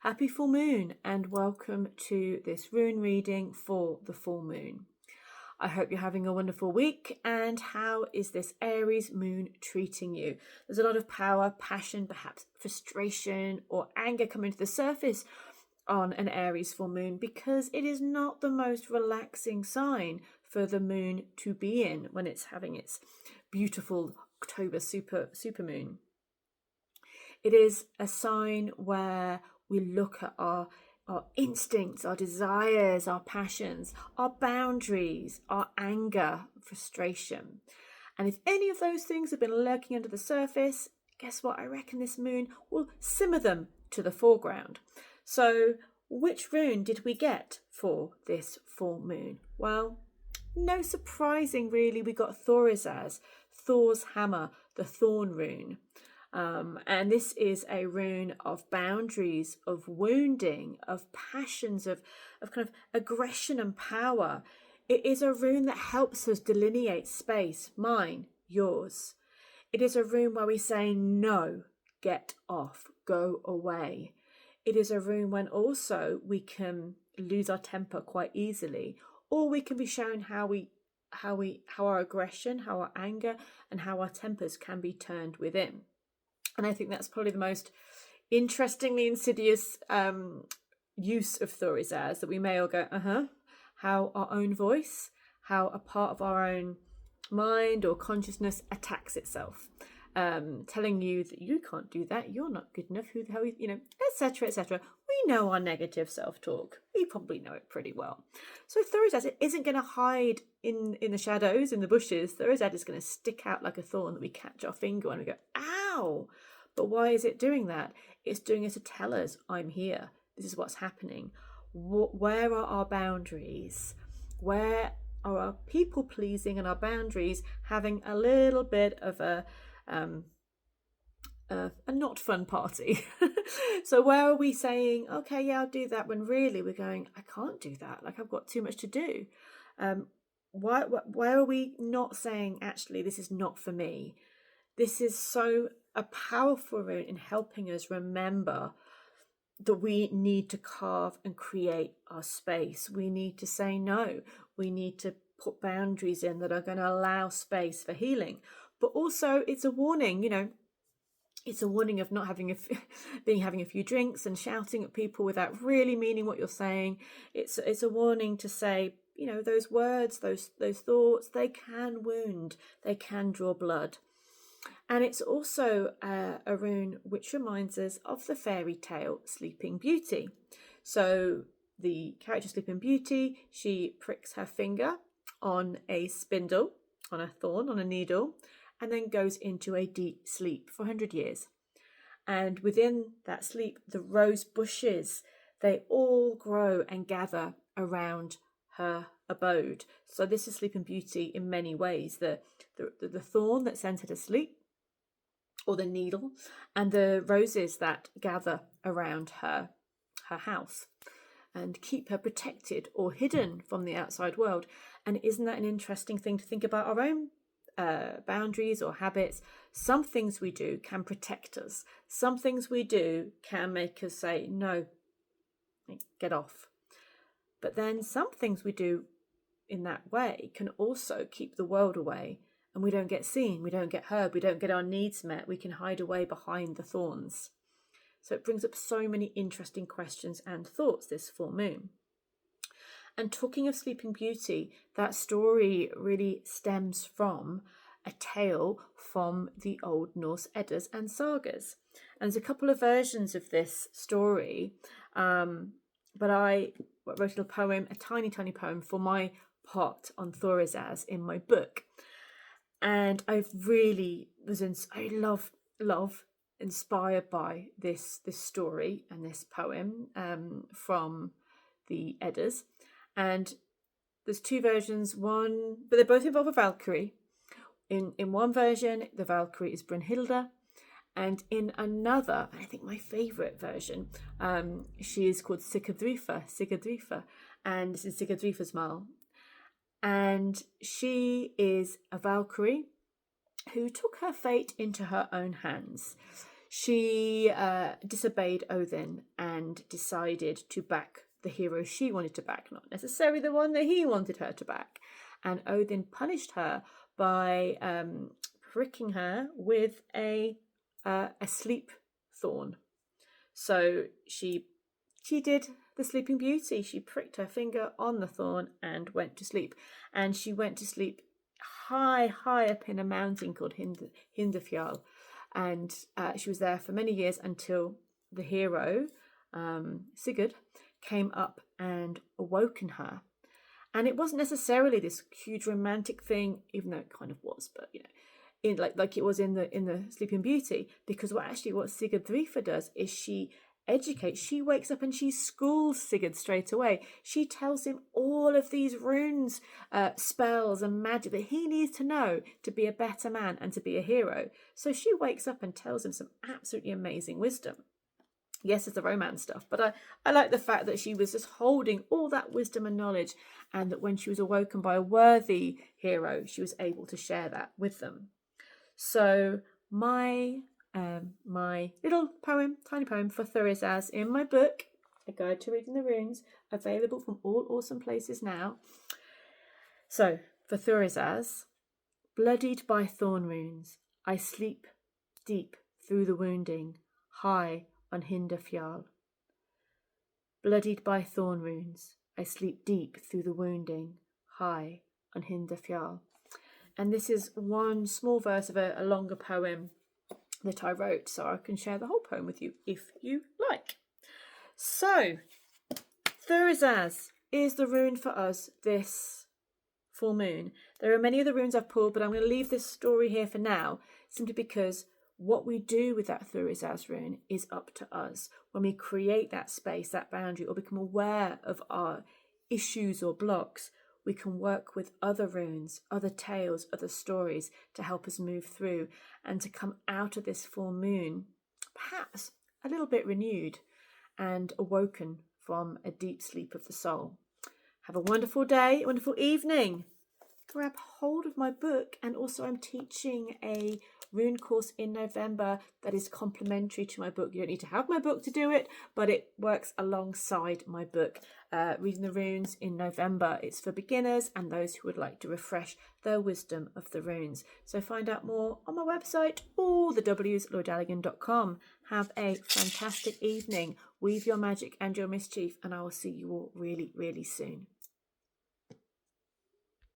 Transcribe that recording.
Happy full moon and welcome to this rune reading for the full moon. I hope you're having a wonderful week. And how is this Aries moon treating you? There's a lot of power, passion, perhaps frustration or anger coming to the surface on an Aries full moon because it is not the most relaxing sign for the moon to be in when it's having its beautiful October super moon. It is a sign where we look at our instincts, our desires, our passions, our boundaries, our anger, frustration. And if any of those things have been lurking under the surface, guess what? I reckon this moon will simmer them to the foreground. So which rune did we get for this full moon? Well, no surprising really, we got Thorazaz, Thor's hammer, the thorn rune. And this is a rune of boundaries, of wounding, of passions, of kind of aggression and power. It is a rune that helps us delineate space, mine, yours. It is a rune where we say no, get off, go away. It is a rune when also we can lose our temper quite easily, or we can be shown how our aggression, how our anger, and how our tempers can be turned within. And I think that's probably the most interestingly insidious use of Thorazaz, that we may all go, how our own voice, how a part of our own mind or consciousness attacks itself, telling you that you can't do that, you're not good enough, who the hell, etc., etc. We know our negative self-talk. We probably know it pretty well. So Thorazaz isn't going to hide in the shadows, in the bushes. Thorazaz is going to stick out like a thorn that we catch our finger and we go, ow! But why is it doing that? It's doing it to tell us, I'm here. This is what's happening. Where are our boundaries? Where are our people pleasing and our boundaries having a little bit of a not fun party? So where are we saying, okay, yeah, I'll do that, when really we're going, I can't do that. Like, I've got too much to do. Where are we not saying, actually, this is not for me? This is so a powerful rune in helping us remember that we need to carve and create our space. We need to say no. We need to put boundaries in that are going to allow space for healing. But also, it's a warning, it's a warning of not having having a few drinks and shouting at people without really meaning what you're saying. It's a warning to say, those words, those thoughts, they can wound, they can draw blood. And it's also a rune which reminds us of the fairy tale Sleeping Beauty. So the character Sleeping Beauty, she pricks her finger on a spindle, on a thorn, on a needle, and then goes into a deep sleep for 100 years. And within that sleep, the rose bushes, they all grow and gather around her abode. So this is Sleeping Beauty in many ways. The thorn that sends her to sleep, or the needle, and the roses that gather around her house and keep her protected or hidden from the outside world. And isn't that an interesting thing to think about our own boundaries or habits? Some things we do can protect us. Some things we do can make us say, no, get off. But then some things we do in that way can also keep the world away, and we don't get seen, we don't get heard, we don't get our needs met. We can hide away behind the thorns. So it brings up so many interesting questions and thoughts, this full moon. And talking of Sleeping Beauty, that story really stems from a tale from the Old Norse Eddas and sagas. And there's a couple of versions of this story, but I wrote a little poem, a tiny poem for my part on Thorazaz in my book. And I really I love inspired by this story and this poem from the Eddas. And there's two versions, but they both involve a Valkyrie. In one version, the Valkyrie is Brunhilde, and in another, I think my favourite version, she is called Sigurdrifa, and this is Sigurdrifa's Mal. And she is a Valkyrie who took her fate into her own hands. she disobeyed Odin and decided to back the hero she wanted to back, not necessarily the one that he wanted her to back. And Odin punished her by pricking her with a sleep thorn. So she did the Sleeping Beauty. She pricked her finger on the thorn and went to sleep. And she went to sleep high up in a mountain called Hindafjall. And she was there for many years until the hero, Sigurd, came up and awoken her. And it wasn't necessarily this huge romantic thing, even though it kind of was, but in like it was in the Sleeping Beauty, because what Sigurd Thrifa does is she wakes up and she schools Sigurd straight away. She tells him all of these runes, spells and magic that he needs to know to be a better man and to be a hero. So she wakes up and tells him some absolutely amazing wisdom. Yes, it's the romance stuff, but I like the fact that she was just holding all that wisdom and knowledge, and that when she was awoken by a worthy hero, she was able to share that with them. So my little poem, tiny poem for Thurisaz in my book, A Guide to Reading the Runes, available from all awesome places now. So for Thurisaz, bloodied by thorn runes, I sleep deep through the wounding, high on Hindafjall. Bloodied by thorn runes, I sleep deep through the wounding, high on Hindafjall. And this is one small verse of a longer poem that I wrote, so I can share the whole poem with you if you like. So, Thurisaz is the rune for us this full moon. There are many other runes I've pulled, but I'm going to leave this story here for now, simply because what we do with that Thurisaz rune is up to us. When we create that space, that boundary, or become aware of our issues or blocks, we can work with other runes, other tales, other stories to help us move through and to come out of this full moon, perhaps a little bit renewed and awoken from a deep sleep of the soul. Have a wonderful day, a wonderful evening. Grab hold of my book, and also I'm teaching a rune course in November that is complementary to my book. You don't need to have my book to do it, but it works alongside my book. Reading the Runes in November. It's for beginners and those who would like to refresh their wisdom of the runes. So find out more on my website, all the W's, lauralligan.com. Have a fantastic evening. Weave your magic and your mischief, and I will see you all really, really soon.